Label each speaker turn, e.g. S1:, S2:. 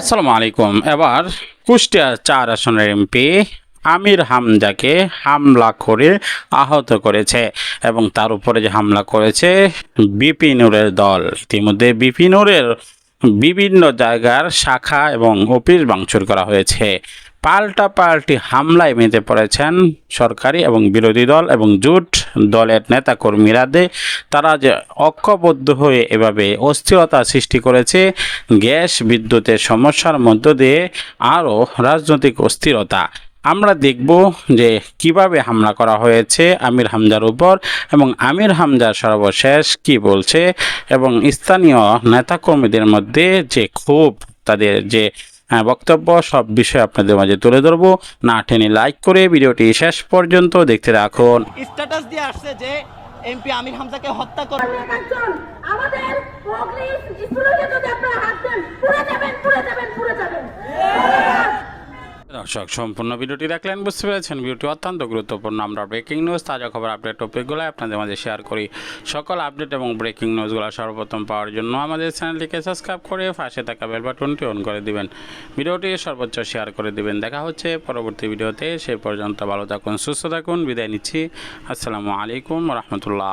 S1: আসসালামু আলাইকুম। এবার কুষ্টিয়া 4 আসনের এমপি আমির হামজাকে হামলা করে আহত করেছে এবং তার উপরে যে হামলা করেছে বিপি নূরের দল। ইতিমধ্যে বিপি নূরের বিভিন্ন জায়গার শাখা এবং অফিস ভাঙচুর করা হয়েছে। পাল্টাপাল্টি হামলায় মেতে পড়েছেন সরকারি এবং বিরোধী দল এবং জোট দলের নেতাকর্মীরা। তারা যে ঐক্যবদ্ধ হয়ে এভাবে অস্থিরতা সৃষ্টি করেছে, গ্যাস বিদ্যুতের সমস্যার মধ্য দিয়ে আরও রাজনৈতিক অস্থিরতা। আমরা দেখব যে কিভাবে হামলা করা হয়েছে আমির হামজার উপর এবং আমির হামজা সর্বশেষ কি বলছে এবং স্থানীয় নেতাকর্মীদের মধ্যে যে ক্ষোভ, তাদের যে বক্তব্য, সব বিষয় আপনাদের মাঝে তুলে ধরবো। না টেনে লাইক করে ভিডিওটি শেষ পর্যন্ত দেখতে রাখুন।
S2: স্ট্যাটাস দিয়ে আসছে যে এমপি আমির হামজাকে হত্যা করে
S3: আমাদের অগ্নিস স্কুলে যদি আপনারা হাত দেন পুরো যাবেন
S1: দর্শক, সম্পূর্ণ ভিডিওটি দেখলেন, বুঝতে পেরেছেন ভিডিওটি অত্যন্ত গুরুত্বপূর্ণ। আমরা ব্রেকিং নিউজ, তাজা খবর, আপডেট টপিকগুলো আপনাদের মাঝে শেয়ার করি। সকল আপডেট এবং ব্রেকিং নিউজগুলো সর্বপ্রথম পাওয়ার জন্য আমাদের চ্যানেলটিকে সাবস্ক্রাইব করে পাশে থাকা বেল বাটনটি অন করে দিবেন, ভিডিওটি সর্বোচ্চ শেয়ার করে দিবেন। দেখা হচ্ছে পরবর্তী ভিডিওতে। সেই পর্যন্ত ভালো থাকুন, সুস্থ থাকুন, বিদায় নিচ্ছি। আসসালামু আলাইকুম রহমতুল্লাহ।